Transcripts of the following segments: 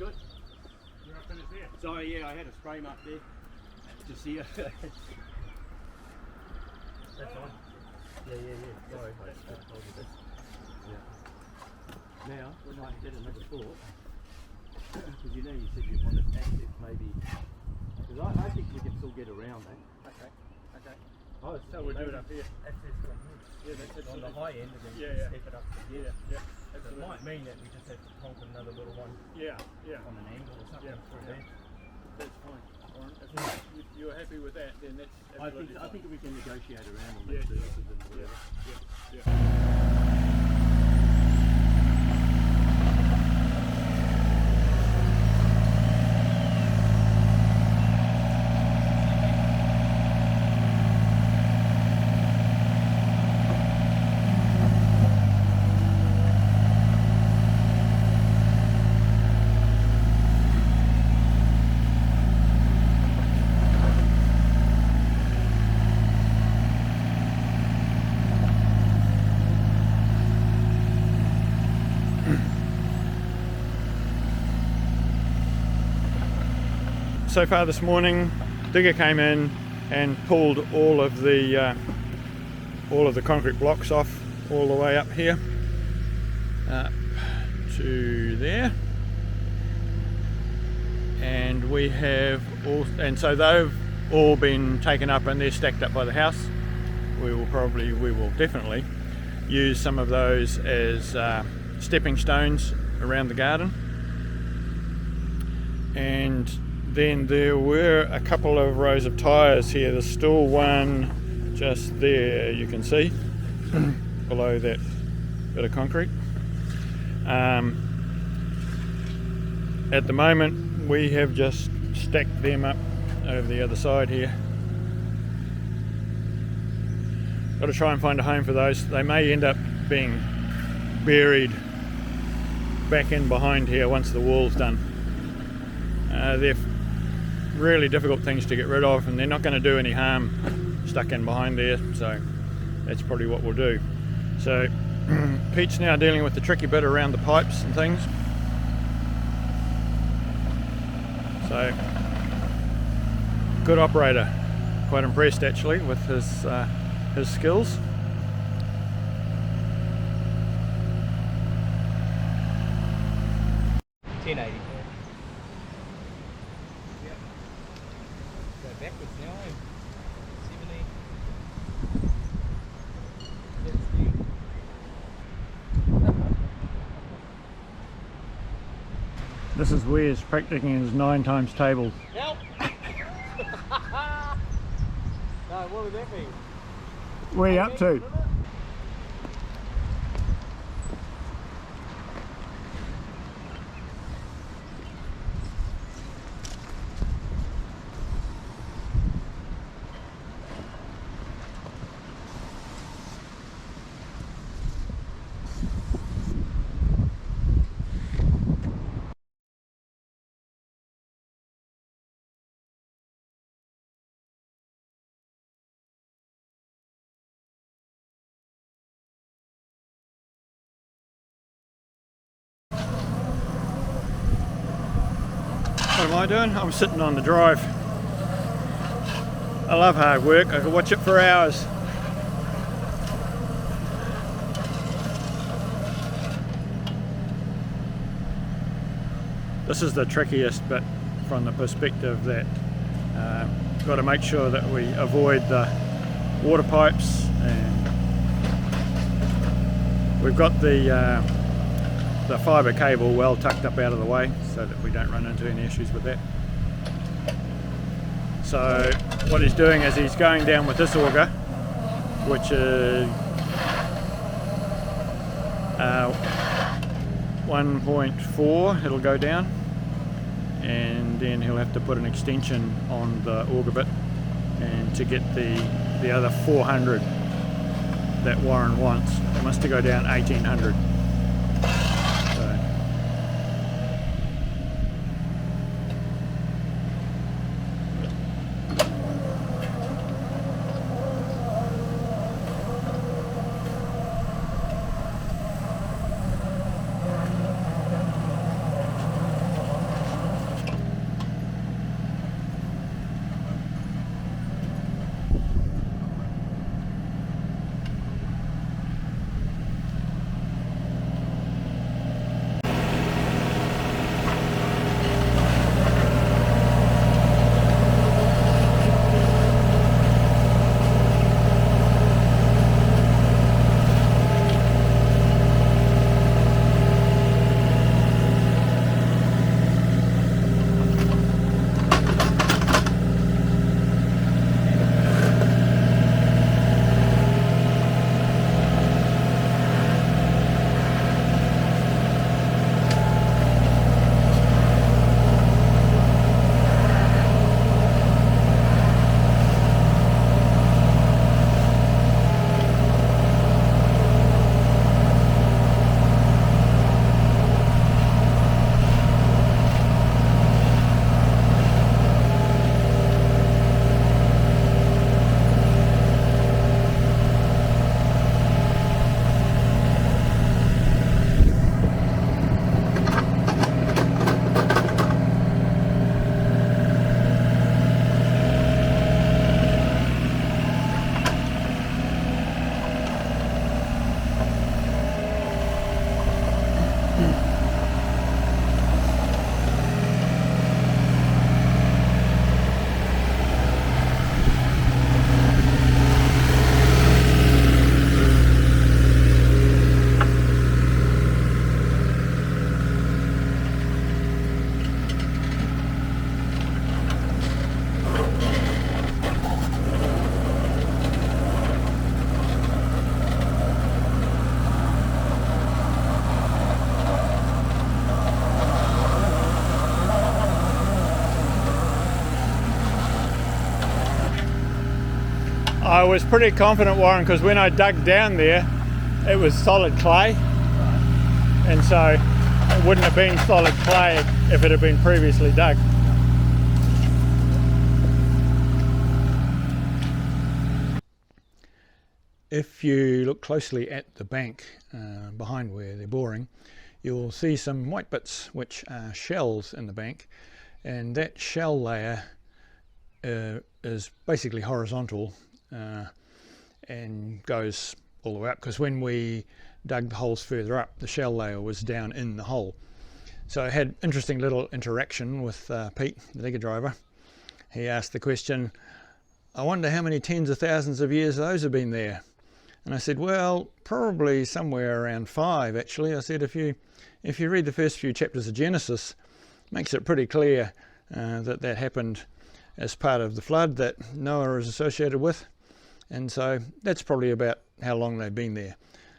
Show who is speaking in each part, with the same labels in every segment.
Speaker 1: good.
Speaker 2: You're up in his ear.
Speaker 1: Sorry, yeah, I had a spray mark there. Just here. That's fine. Yeah. Sorry, I told you this. Yeah. Now, we might get another thought. Because you said you wanted access maybe. Because I think we can still get around that.
Speaker 2: Okay.
Speaker 1: Oh,
Speaker 2: So we'll do it up here.
Speaker 1: Access from here.
Speaker 2: Yeah, that's it.
Speaker 1: On the high end and then step it up to here.
Speaker 2: Yeah.
Speaker 1: It
Speaker 2: Absolutely.
Speaker 1: might mean that we just have to plonk another little one
Speaker 2: Yeah.
Speaker 1: on an angle or something through there.
Speaker 2: That's fine. Warren, if you're happy with that, then that's absolutely
Speaker 1: I think we can negotiate around on
Speaker 2: Yeah,
Speaker 1: that services and whatever.
Speaker 2: Yeah.
Speaker 3: So far this morning, digger came in and pulled all of the concrete blocks off all the way up here to there, and we have all, and so they've all been taken up and they're stacked up by the house. We will definitely use some of those as stepping stones around the garden. And then there were a couple of rows of tyres here. There's still one just there, you can see, below that bit of concrete. At the moment, we have just stacked them up over the other side here. Got to try and find a home for those. They may end up being buried back in behind here once the wall's done. They're really difficult things to get rid of, and they're not going to do any harm stuck in behind there, so that's probably what we'll do. So Pete's now dealing with the tricky bit around the pipes and things. So good operator, quite impressed actually with his skills.
Speaker 1: $10.80. Backwards now, 70.
Speaker 3: This is Wes practicing his 9 times tables.
Speaker 1: Help! No, what would that be?
Speaker 3: Where are you up to? What am I doing? I'm sitting on the drive. I love hard work. I could watch it for hours. This is the trickiest bit from the perspective that got to make sure that we avoid the water pipes, and we've got the fibre cable well tucked up out of the way so that we don't run into any issues with that. So what he's doing is he's going down with this auger, which is 1.4, it'll go down, and then he'll have to put an extension on the auger bit and to get the other 400 that Warren wants. It must go down 1800. I was pretty confident, Warren, because when I dug down there, it was solid clay, and so it wouldn't have been solid clay if it had been previously dug. If you look closely at the bank behind where they're boring, you'll see some white bits which are shells in the bank, and that shell layer is basically horizontal and goes all the way up, because when we dug the holes further up, the shell layer was down in the hole. So I had interesting little interaction with Pete, the digger driver. He asked the question, I wonder how many tens of thousands of years those have been there. And I said, well, probably somewhere around 5 actually. I said, if you read the first few chapters of Genesis, it makes it pretty clear that happened as part of the flood that Noah is associated with. And so that's probably about how long they've been there,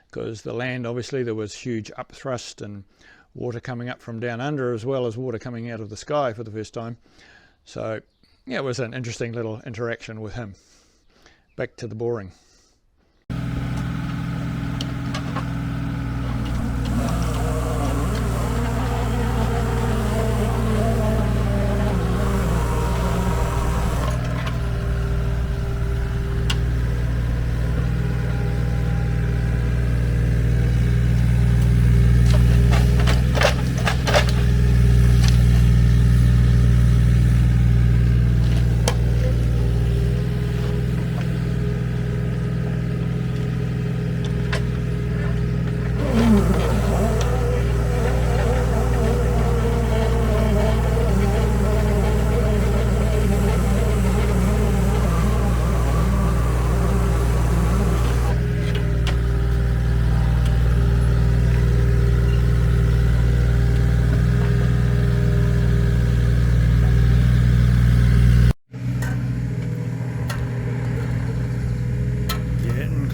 Speaker 3: because the land, obviously there was huge upthrust and water coming up from down under, as well as water coming out of the sky for the first time. So yeah, it was an interesting little interaction with him. Back to the boring.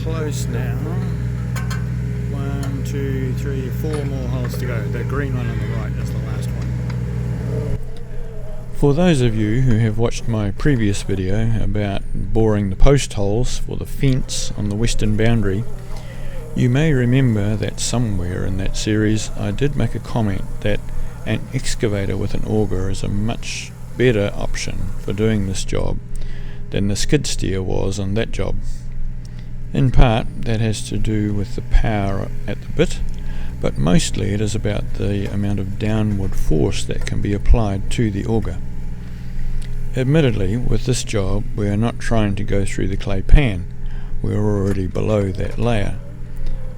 Speaker 3: Close now. 1, 2, 3, 4 more holes to go. The green one on the right is the last one. For those of you who have watched my previous video about boring the post holes for the fence on the western boundary, you may remember that somewhere in that series I did make a comment that an excavator with an auger is a much better option for doing this job than the skid steer was on that job. In part, that has to do with the power at the bit, but mostly it is about the amount of downward force that can be applied to the auger. Admittedly, with this job, we are not trying to go through the clay pan. We are already below that layer.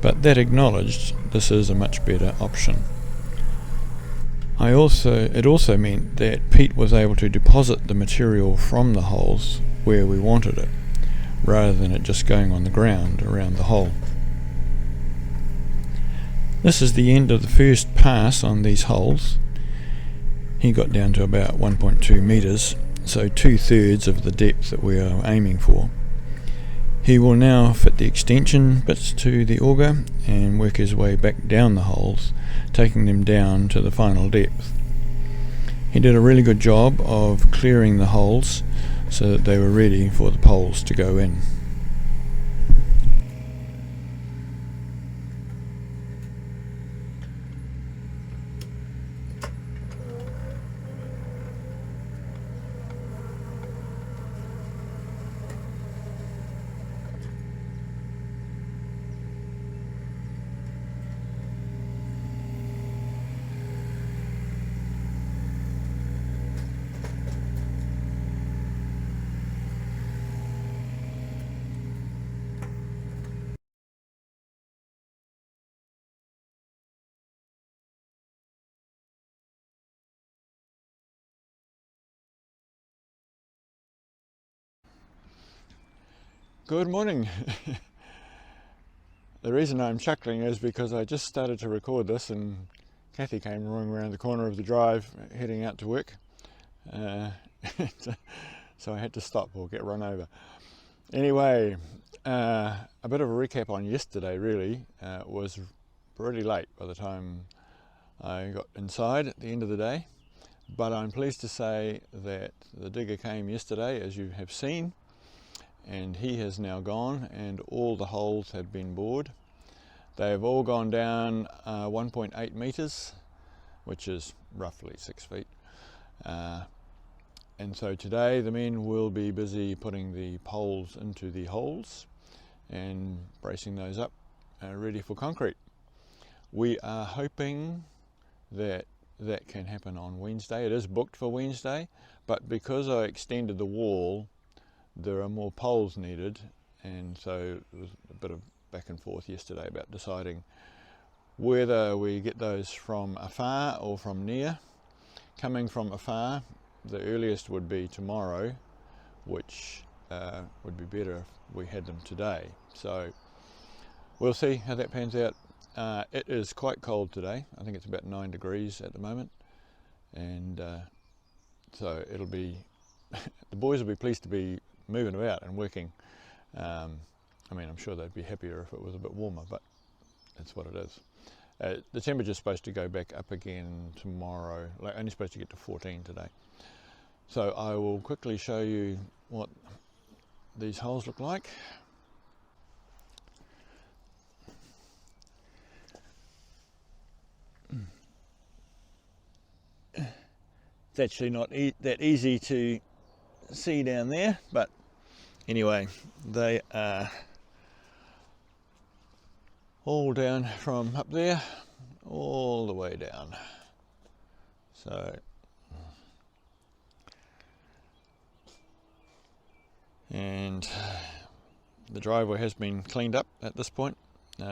Speaker 3: But that acknowledged, this is a much better option. It also meant that Pete was able to deposit the material from the holes where we wanted it, rather than it just going on the ground around the hole. This is the end of the first pass on these holes. He got down to about 1.2 meters, so 2/3 of the depth that we are aiming for. He will now fit the extension bits to the auger and work his way back down the holes, taking them down to the final depth. He did a really good job of clearing the holes so that they were ready for the poles to go in. Good morning. The reason I'm chuckling is because I just started to record this and Kathy came roaring around the corner of the drive heading out to work, so I had to stop or get run over. Anyway, a bit of a recap on yesterday really. It was pretty late by the time I got inside at the end of the day, but I'm pleased to say that the digger came yesterday, as you have seen, and he has now gone, and all the holes have been bored. They have all gone down 1.8 meters, which is roughly 6 feet. And so today the men will be busy putting the poles into the holes and bracing those up, ready for concrete. We are hoping that that can happen on Wednesday. It is booked for Wednesday, but because I extended the wall, there are more poles needed, and so there was a bit of back and forth yesterday about deciding whether we get those from afar or from near. Coming from afar, the earliest would be tomorrow, which would be better if we had them today. So we'll see how that pans out. It is quite cold today. I think it's about 9 degrees at the moment, and so it'll be the boys will be pleased to be moving about and working. I mean, I'm sure they'd be happier if it was a bit warmer, but that's what it is. The temperature's supposed to go back up again tomorrow, like only supposed to get to 14 today. So I will quickly show you what these holes look like. It's actually not that easy to see down there, but anyway, they are all down from up there all the way down. So and the driveway has been cleaned up at this point.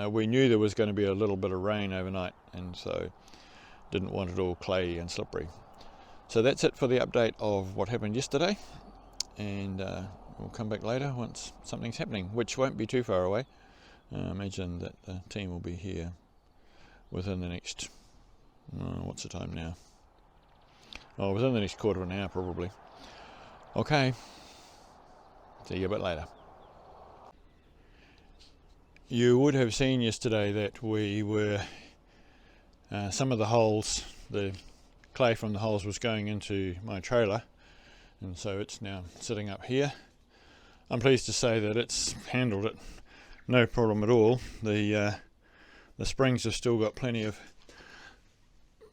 Speaker 3: We knew there was going to be a little bit of rain overnight, and so didn't want it all clayey and slippery. So that's it for the update of what happened yesterday, and we'll come back later once something's happening, which won't be too far away. I imagine that the team will be here within the next, what's the time now? Oh, within the next quarter of an hour probably. Okay, see you a bit later. You would have seen yesterday that we were, some of the holes, the clay from the holes was going into my trailer, and so it's now sitting up here. I'm pleased to say that it's handled it no problem at all. The springs have still got plenty,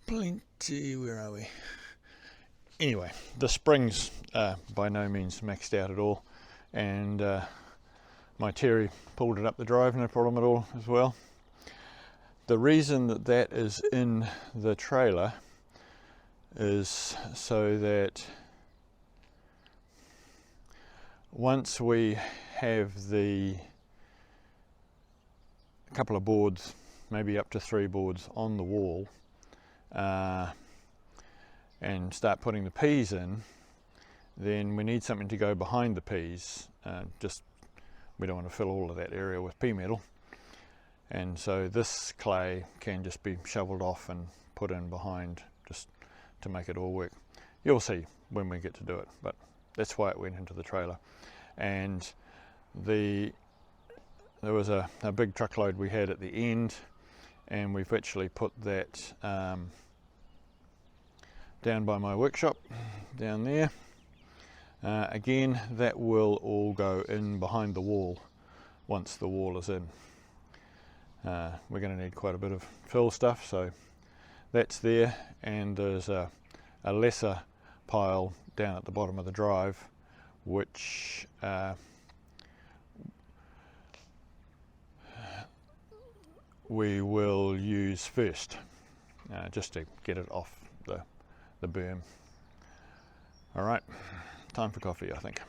Speaker 3: where are we? Anyway, the springs are by no means maxed out at all, and my Terry pulled it up the drive no problem at all as well. The reason that that is in the trailer is so that once we have the couple of boards, maybe up to 3 boards on the wall, and start putting the peas in, then we need something to go behind the peas. We don't want to fill all of that area with pea metal, and so this clay can just be shoveled off and put in behind, just to make it all work. You'll see when we get to do it, but that's why it went into the trailer. And there was a big truckload we had at the end, and we've actually put that down by my workshop down there. Again, that will all go in behind the wall once the wall is in. We're going to need quite a bit of fill stuff, so that's there, and there's a lesser pile down at the bottom of the drive, which we will use first, just to get it off the berm. All right, time for coffee, I think.